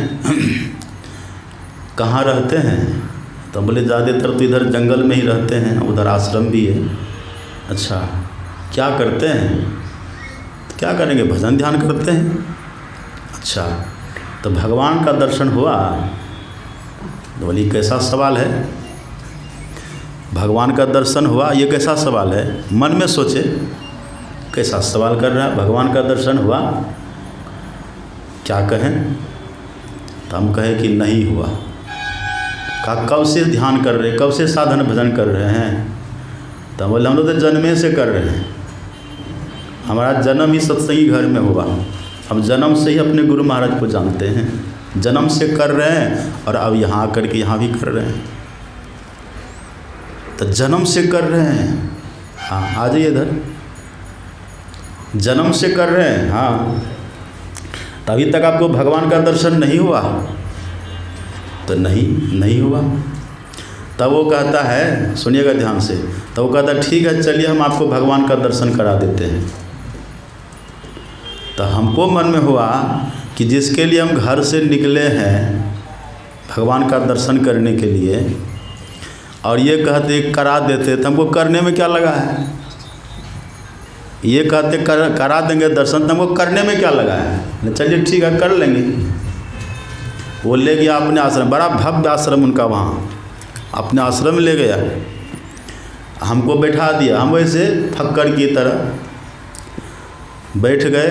कहाँ रहते हैं? तो बोले ज़्यादातर तो इधर जंगल में ही रहते हैं, उधर आश्रम भी है। अच्छा, क्या करते हैं? तो क्या करेंगे, भजन ध्यान करते हैं। अच्छा, तो भगवान का दर्शन हुआ? तो बोली कैसा सवाल है, भगवान का दर्शन हुआ, ये कैसा सवाल है? मन में सोचे कैसा सवाल कर रहा है, भगवान का दर्शन हुआ? क्या कहें? तो हम कहें कि नहीं हुआ। कब से ध्यान कर रहे, कब से साधन भजन कर रहे हैं? तो बोले हम लोग तो जन्मे से कर रहे हैं, हमारा जन्म ही सत्संगी घर में हुआ, हम जन्म से ही अपने गुरु महाराज को जानते हैं, जन्म से कर रहे हैं और अब यहाँ आकर के यहाँ भी कर रहे हैं। तो जन्म से कर रहे हैं, हाँ आ जाइए इधर, जन्म से कर रहे हैं। हाँ, तो अभी तक आपको भगवान का दर्शन नहीं हुआ? तो नहीं हुआ। तब वो कहता है, सुनिएगा ध्यान से, तो वो कहता है ठीक है चलिए हम आपको भगवान का दर्शन करा देते हैं। तो हमको मन में हुआ कि जिसके लिए हम घर से निकले हैं भगवान का दर्शन करने के लिए, और ये कहते करा देते, तो हमको करने में क्या लगा है? ये कहते करा देंगे दर्शन, तो हमको करने में क्या लगा है? चलिए ठीक है कर लेंगे। वो ले गया अपने आश्रम, बड़ा भव्य आश्रम उनका, वहाँ अपने आश्रम में ले गया, हमको बैठा दिया, हम वैसे फक्कड़ की तरह बैठ गए।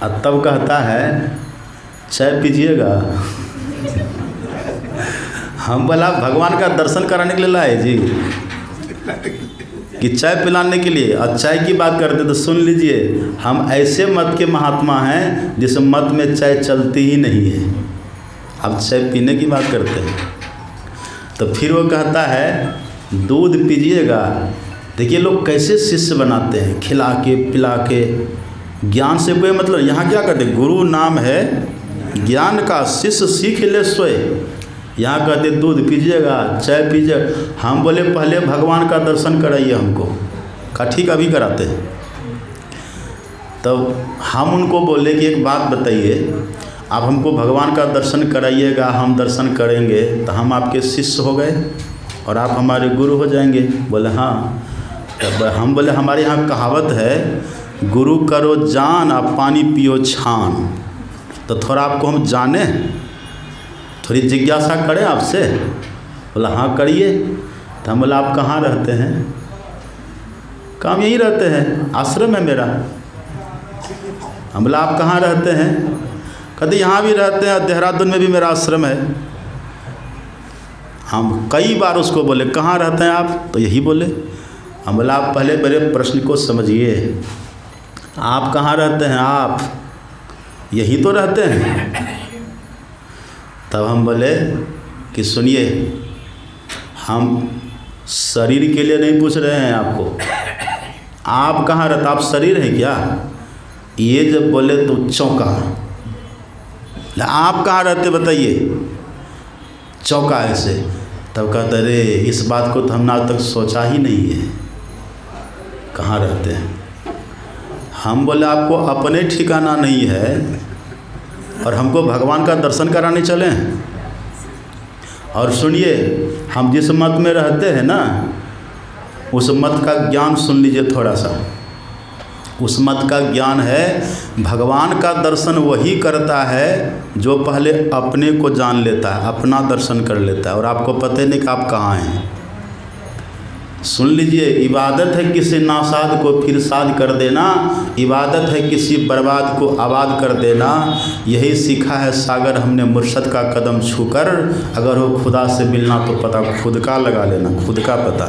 और तब कहता है चाय पीजिएगा। हम बोला भगवान का दर्शन कराने के लिए लाए जी कि चाय पिलाने के लिए? और चाय की बात करते तो सुन लीजिए, हम ऐसे मत के महात्मा हैं जिस मत में चाय चलती ही नहीं है, अब चाय पीने की बात करते हैं। तो फिर वो कहता है दूध पीजिएगा। देखिए लोग कैसे शिष्य बनाते हैं, खिला के पिला के, ज्ञान से कोई मतलब। यहाँ क्या करते, गुरु नाम है ज्ञान का, शिष्य सीख ले सोए। यहाँ कहते दूध पीजिएगा, चाय पीजिएगा। हम बोले पहले भगवान का दर्शन कराइए हमको। कहा ठीक अभी कराते हैं। तब हम उनको बोले कि एक बात बताइए, आप हमको भगवान का दर्शन कराइएगा, हम दर्शन करेंगे तो हम आपके शिष्य हो गए और आप हमारे गुरु हो जाएंगे। बोले हाँ। तब हम बोले हमारे यहाँ कहावत है, गुरु करो जान आप पानी पियो छान। तो थोड़ा आपको हम जाने, थोड़ी जिज्ञासा करें आपसे। बोला हाँ करिए। तो हम बोला आप कहाँ रहते हैं? कहाँ? यहीं रहते हैं, आश्रम है मेरा। हम बोला आप कहाँ रहते हैं? कहते यहाँ भी रहते हैं, देहरादून में भी मेरा आश्रम है। हम कई बार उसको बोले कहाँ रहते हैं आप? तो यही बोले। हम बोला आप पहले मेरे प्रश्न को समझिए, आप कहाँ रहते हैं? आप यही तो रहते हैं। तब हम बोले कि सुनिए, हम शरीर के लिए नहीं पूछ रहे हैं आपको, आप कहाँ रहते, आप शरीर हैं क्या? ये जब बोले तो चौंका। आप कहाँ रहते बताइए? चौंका ऐसे। तब कहते अरे इस बात को तो हमने आज तक सोचा ही नहीं है, कहाँ रहते हैं। हम बोले आपको अपने ठिकाना नहीं है और हमको भगवान का दर्शन कराने चले हैं। और सुनिए, हम जिस मत में रहते हैं ना, उस मत का ज्ञान सुन लीजिए थोड़ा सा। उस मत का ज्ञान है, भगवान का दर्शन वही करता है जो पहले अपने को जान लेता है, अपना दर्शन कर लेता है, और आपको पता नहीं कि आप कहाँ हैं। सुन लीजिए, इबादत है किसी नासाद को फिर साद कर देना, इबादत है किसी बर्बाद को आबाद कर देना। यही सीखा है सागर हमने मुर्शद का कदम छूकर, अगर हो खुदा से मिलना तो पता खुद का लगा लेना, खुद का पता।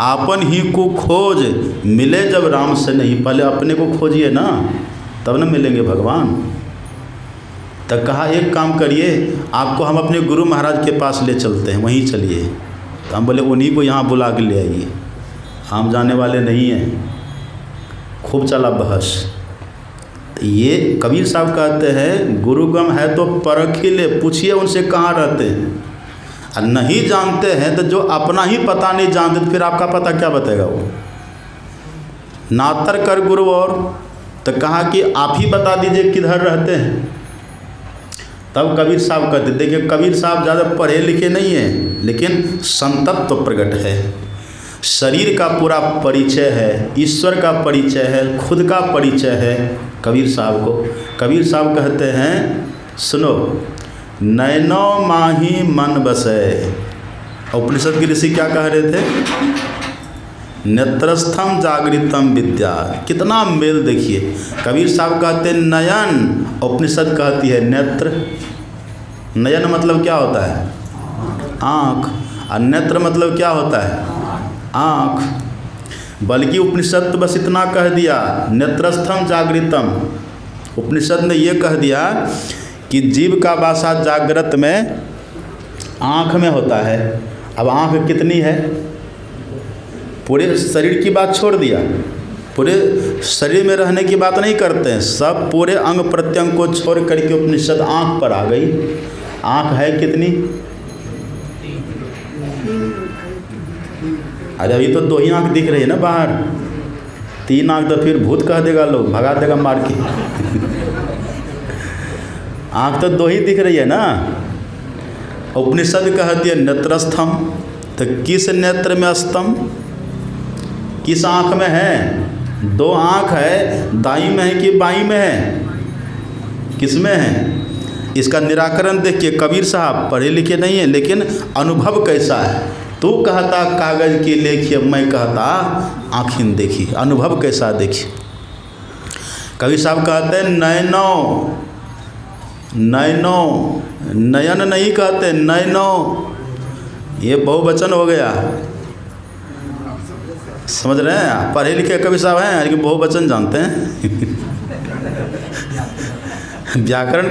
आपन ही को खोज मिले जब राम से नहीं, पहले अपने को खोजिए ना, तब न मिलेंगे भगवान। तो कहा एक काम करिए, आपको हम अपने गुरु महाराज के पास ले चलते हैं, वहीं चलिए। तो हम बोले उन्हीं को यहाँ बुला के ले आइए, हम जाने वाले नहीं हैं। खूब चला बहस। तो ये कबीर साहब कहते हैं गुरुगम है तो परख ही ले, पूछिए उनसे कहाँ रहते हैं। और नहीं जानते हैं तो जो अपना ही पता नहीं जानते तो फिर आपका पता क्या बताएगा वो। नातर कर गुरु और, तो कहा कि आप ही बता दीजिए किधर रहते हैं। तब कबीर साहब कहते, देखिए कबीर साहब ज़्यादा पढ़े लिखे नहीं हैं, लेकिन संतत्व तो प्रकट है, शरीर का पूरा परिचय है, ईश्वर का परिचय है, खुद का परिचय है कबीर साहब को। कबीर साहब कहते हैं सुनो, नैनो माही मन बसे। उपनिषद के ऋषि क्या कह रहे थे? नेत्रस्थम जागृतम विद्या। कितना मेल देखिए। कबीर साहब कहते हैं नयन, उपनिषद कहती है नेत्र। नयन मतलब क्या होता है? आँख। और नेत्र मतलब क्या होता है? आँख। बल्कि उपनिषद तो बस इतना कह दिया, नेत्रस्थम जागृतम। उपनिषद ने ये कह दिया कि जीव का वासा जागृत में आँख में होता है। अब आँख कितनी है? पूरे शरीर की बात छोड़ दिया, पूरे शरीर में रहने की बात नहीं करते हैं, सब पूरे अंग प्रत्यंग को छोड़ करके उपनिषद आँख पर आ गई। आँख है कितनी? अरे अभी तो 2 ही आँख दिख रही है ना बाहर, 3 आँख तो फिर भूत कह देगा, लोग भगा देगा मार के। आँख तो 2 ही दिख रही है ना। उपनिषद कहती है नेत्रस्थम, तो किस नेत्र में अस्तम? किस आँख में है? 2 आँख है, दाई में है कि बाई में है? किस में है? इसका निराकरण देखिए। कबीर साहब पढ़े लिखे नहीं है, लेकिन अनुभव कैसा है। तू कहता कागज की लेखिए, मैं कहता आँखिन देखी। अनुभव कैसा देखिए। कबीर साहब कहते हैं नैनो, नैनो, नयन नहीं कहते, नैनो। ये बहुवचन हो गया, समझ रहे हैं? पढ़े लिखे कबीर साहब हैं लेकिन बहुवचन जानते हैं। व्याकरण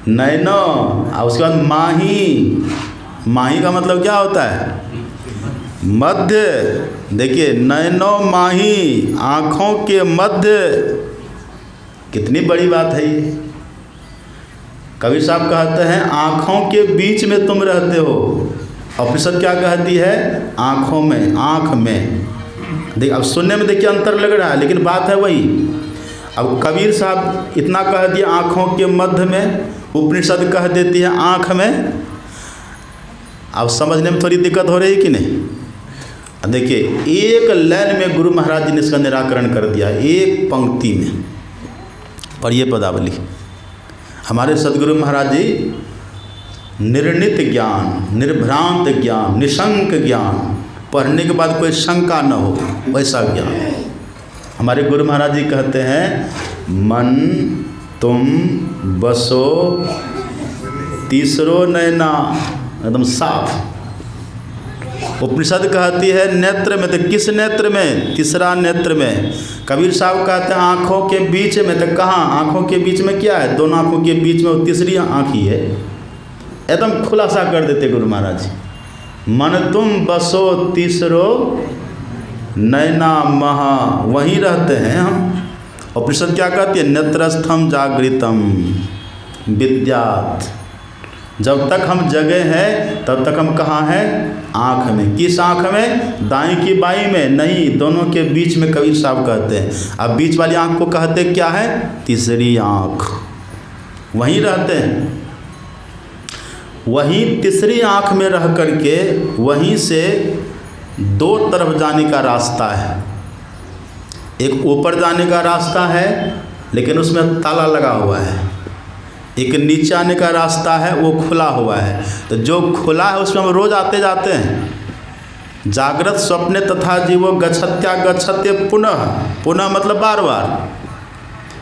नैनो, और उसके बाद माही। माही का मतलब क्या होता है? मध्य। देखिए नैनो माही, आँखों के मध्य। कितनी बड़ी बात है ये। कबीर साहब कहते हैं आँखों के बीच में तुम रहते हो। उपनिषद क्या कहती है? आँखों में, आँख में। देख अब सुनने में देखिए अंतर लग रहा है, लेकिन बात है वही। अब कबीर साहब इतना कह दिया आँखों के मध्य में, उपनिषद कह देती है आँख में। अब समझने में थोड़ी दिक्कत हो रही कि नहीं? देखिए एक लाइन में गुरु महाराज जी ने इसका निराकरण कर दिया, एक पंक्ति में। पढ़िए पदावली। हमारे सदगुरु महाराज जी निर्णित ज्ञान, निर्भ्रांत ज्ञान, निशंक ज्ञान, पढ़ने के बाद कोई शंका न हो, वैसा ज्ञान। हमारे गुरु महाराज जी कहते हैं मन तुम बसो तीसरो नैना, एकदम साफ। उपनिषद कहती है नेत्र में, तो किस नेत्र में? तीसरा नेत्र में। कबीर साहब कहते हैं आँखों के बीच में, तो कहाँ? आँखों के बीच में क्या है? दोनों आँखों के बीच में वो तीसरी आँख ही है। एकदम खुलासा कर देते गुरु महाराज जी। मन तुम बसो तीसरो नैना महा, वहीं रहते हैं हम। उपनिषद क्या कहती है? नेत्रस्थम जागृतम विद्यात। जब तक हम जगे हैं तब तक हम कहाँ हैं? आँख में। किस आँख में? दाएं की बाई में? नहीं, दोनों के बीच में कबीर साहब कहते हैं। अब बीच वाली आँख को कहते क्या है? तीसरी आँख। वहीं रहते हैं। वहीं तीसरी आँख में रह करके वहीं से 2 तरफ जाने का रास्ता है। एक ऊपर जाने का रास्ता है, लेकिन उसमें ताला लगा हुआ है। एक नीचे आने का रास्ता है, वो खुला हुआ है। तो जो खुला है उसमें हम रोज़ आते जाते हैं। जागृत स्वप्ने तथा जीवो गच्छत्या गच्छत्य पुनः, पुनः मतलब बार बार।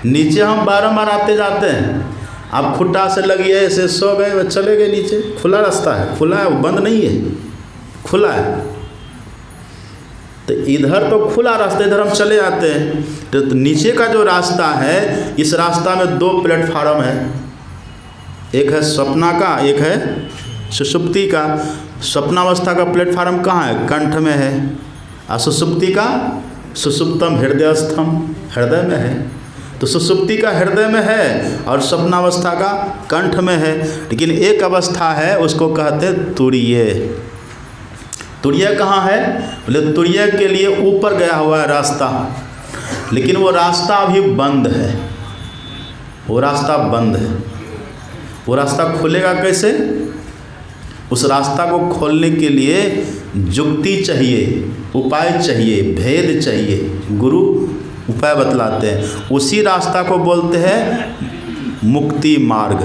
नीचे हम बारंबार आते जाते हैं। आप खुट्टा से लगी है, ऐसे सो गए, चले गए नीचे। खुला रास्ता है, खुला है, बंद नहीं है, खुला है। तो इधर तो खुला रास्ता, इधर हम चले आते हैं। तो नीचे का जो रास्ता है, इस रास्ता में 2 प्लेटफार्म है। एक है स्वप्ना का, एक है सुषुप्ति का। स्वप्नावस्था का प्लेटफार्म कहाँ है? कंठ में है। और सुषुप्ति का सुषुप्तम हृदयस्थम, हृदय में है। तो सुषुप्ति का हृदय में है और स्वप्नावस्था का कंठ में है। लेकिन एक अवस्था है उसको कहते हैं तुरीय। तुरीय कहाँ है? बोले तुरीय के लिए ऊपर गया हुआ है रास्ता, लेकिन वो रास्ता अभी बंद है। वो रास्ता बंद है। वो रास्ता खुलेगा कैसे? उस रास्ता को खोलने के लिए जुक्ति चाहिए, उपाय चाहिए, भेद चाहिए। गुरु उपाय बतलाते हैं। उसी रास्ता को बोलते हैं मुक्ति मार्ग।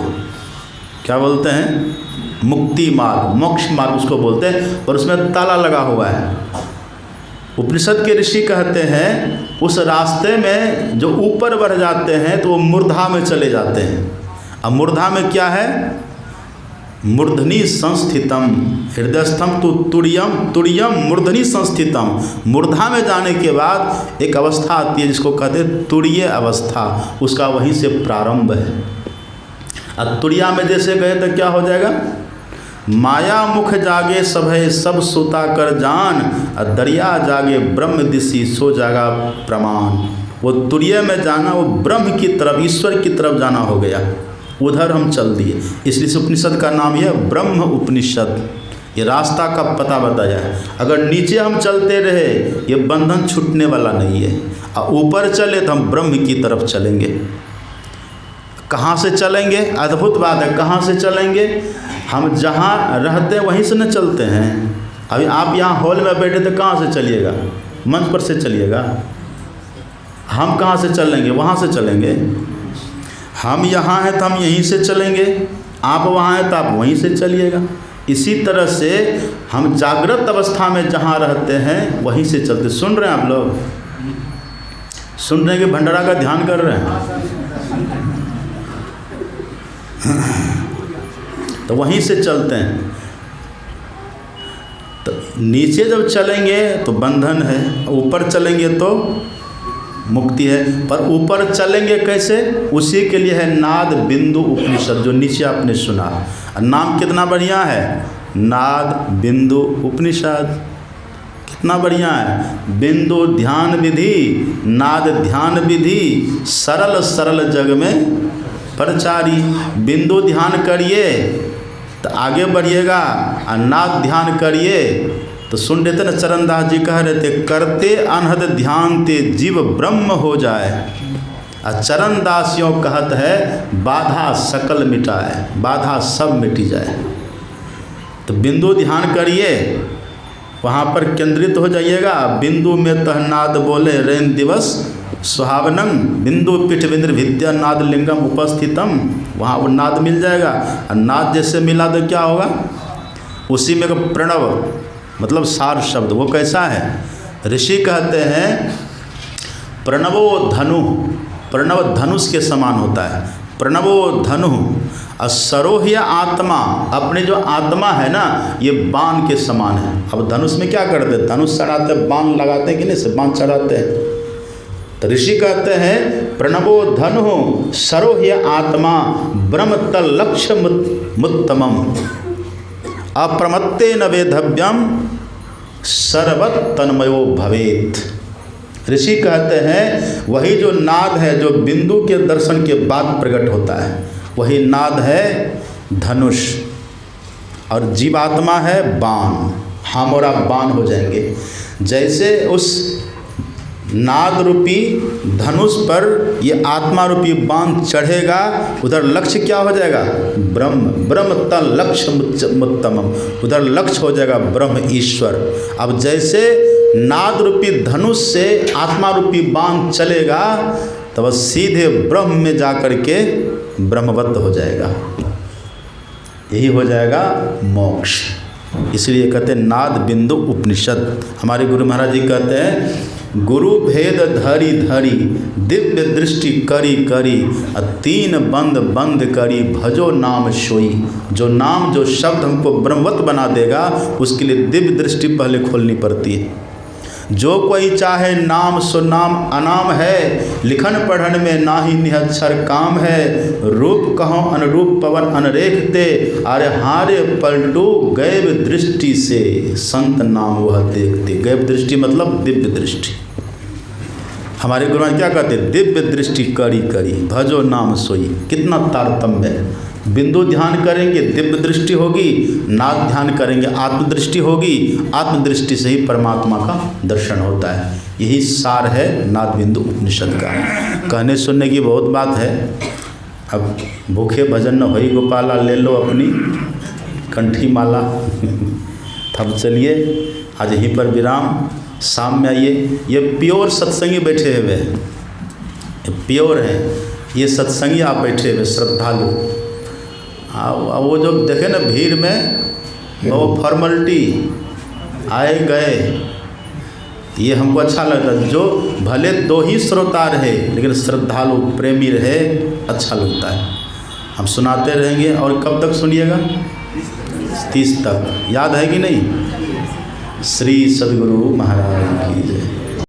क्या बोलते हैं? मुक्ति मार्ग, मोक्ष मार्ग उसको बोलते हैं। और उसमें ताला लगा हुआ है। उपनिषद के ऋषि कहते हैं उस रास्ते में जो ऊपर बढ़ जाते हैं तो वो मूर्धा में चले जाते हैं। अब मूर्धा में क्या है? मूर्धनि संस्थितम हृदयस्थम तो तुरीयम, तुरीयम मूर्धनि संस्थितम। मूर्धा में जाने के बाद एक अवस्था आती है जिसको कहते हैं तुरीय अवस्था। उसका वहीं से प्रारंभ है। अब तुरिया में जैसे गए तो क्या हो जाएगा? माया मुख जागे सभय सब सुता कर जान, दरिया जागे ब्रह्म दिशी सो जागा प्रमाण। वो तुरीय में जाना, वो ब्रह्म की तरफ, ईश्वर की तरफ जाना हो गया। उधर हम चल दिए। इसलिए उपनिषद का नाम यह ब्रह्म उपनिषद। ये रास्ता का पता बताया है। अगर नीचे हम चलते रहे ये बंधन छूटने वाला नहीं है। और ऊपर चले तो हम ब्रह्म की तरफ चलेंगे। कहाँ से चलेंगे? अद्भुत बात है। कहाँ से चलेंगे? हम जहाँ रहते हैं वहीं से न चलते हैं। अभी आप यहाँ हॉल में बैठे तो कहाँ से चलिएगा? मंच पर से चलिएगा। हम कहाँ से चलेंगे? वहाँ से चलेंगे। हम यहाँ हैं तो हम यहीं से चलेंगे। आप वहाँ हैं तो आप वहीं से चलिएगा। इसी तरह से हम जागृत अवस्था में जहाँ रहते हैं वहीं से चलते। सुन रहे हैं आप लोग? सुन रहे हैं कि भंडारा का ध्यान कर रहे हैं? तो वहीं से चलते हैं। तो नीचे जब चलेंगे तो बंधन है, ऊपर चलेंगे तो मुक्ति है। पर ऊपर चलेंगे कैसे? उसी के लिए है नाद बिंदु उपनिषद, जो नीचे आपने सुना। नाम कितना बढ़िया है, नाद बिंदु उपनिषद। कितना बढ़िया है। बिंदु ध्यान विधि, नाद ध्यान विधि, सरल सरल जग में परचारी। बिंदु ध्यान करिए तो आगे बढ़िएगा, और नाद ध्यान करिए तो सुन लेते ना, चरणदास जी कह रहे थे, करते अनहद ध्यान ते जीव ब्रह्म हो जाए। और चरणदासियों कहत है, बाधा सकल मिटाए, बाधा सब मिटी जाए। तो बिंदु ध्यान करिए, वहाँ पर केंद्रित हो जाइएगा। बिंदु में तह नाद बोले रैन दिवस सुहावनम, बिंदु पीठ बिंद्र विद्या नाद लिंगम उपस्थितम। वहाँ वो नाद मिल जाएगा। और नाद जैसे मिला तो क्या होगा? उसी में प्रणव मतलब सार शब्द। वो कैसा है? ऋषि कहते हैं प्रणवो धनु, प्रणव धनुष के समान होता है। प्रणवो धनु और सरोह्य आत्मा, अपने जो आत्मा है ना ये बाण के समान है। अब धनुष में क्या करते हैं? धनुष चढ़ाते हैं, बाण लगाते हैं कि नहीं? से बाण चढ़ाते हैं। तो ऋषि कहते हैं प्रणवो धनु सरोह्य आत्मा ब्रह्म तल लक्ष्य मुत्तमम, अप्रमत्ते न वेधव्यम सर्वत तन्मयो भवेत। ऋषि कहते हैं वही जो नाद है जो बिंदु के दर्शन के बाद प्रकट होता है, वही नाद है धनुष, और जीवात्मा है बाण। हम और आप बाण हो जाएंगे। जैसे उस नाद रूपी धनुष पर ये आत्मा रूपी बाण चढ़ेगा, उधर लक्ष्य क्या हो जाएगा? ब्रह्म, ब्रह्म तल लक्ष्य मुत्तमम, उधर लक्ष्य हो जाएगा ब्रह्म ईश्वर। अब जैसे नाद रूपी धनुष से आत्मा रूपी बाण चलेगा तो वह सीधे ब्रह्म में जा कर के ब्रह्मवत हो जाएगा। यही हो जाएगा मोक्ष। इसलिए कहते हैं नाद बिंदु उपनिषद। हमारे गुरु महाराज जी कहते हैं, गुरु भेद धरी धरी दिव्य दृष्टि करी करी, तीन बंद बंद करी भजो नाम सोई। जो नाम जो शब्द हमको ब्रह्मवत बना देगा उसके लिए दिव्य दृष्टि पहले खोलनी पड़ती है। जो कोई चाहे नाम सो नाम अनाम है, लिखन पढ़न में नाही निहच्छर काम है। रूप कहो अनुरूप पवन अनरेखते, अरे हारे पलटू गैब दृष्टि से, संत नाम वह देखते। गैब दृष्टि मतलब दिव्य दृष्टि। हमारे गुरुआन क्या कहते हैं? दिव्य दृष्टि करी करी भजो नाम सोई। कितना तारतम्य है। बिंदु ध्यान करेंगे दिव्य दृष्टि होगी, नाद ध्यान करेंगे आत्मदृष्टि होगी, आत्मदृष्टि से ही परमात्मा का दर्शन होता है। यही सार है नाद बिंदु उपनिषद का। कहने सुनने की बहुत बात है। अब भूखे भजन न होई गोपाला, ले लो अपनी कंठी माला। तब चलिए आज यहीं पर विराम। शाम में आइए। ये प्योर सत्संगी बैठे हुए हैं, ये प्योर है, ये सत्संगी आप बैठे हुए श्रद्धालु। वो जो देखे ना भीड़ में वो फॉर्मलिटी आए गए, ये हमको अच्छा लगता है। जो भले दो ही श्रोता रहे लेकिन श्रद्धालु प्रेमी रहे, अच्छा लगता है। हम सुनाते रहेंगे। और कब तक सुनिएगा? 30 तक। याद है कि नहीं? श्री सद्गुरु महाराज की जय।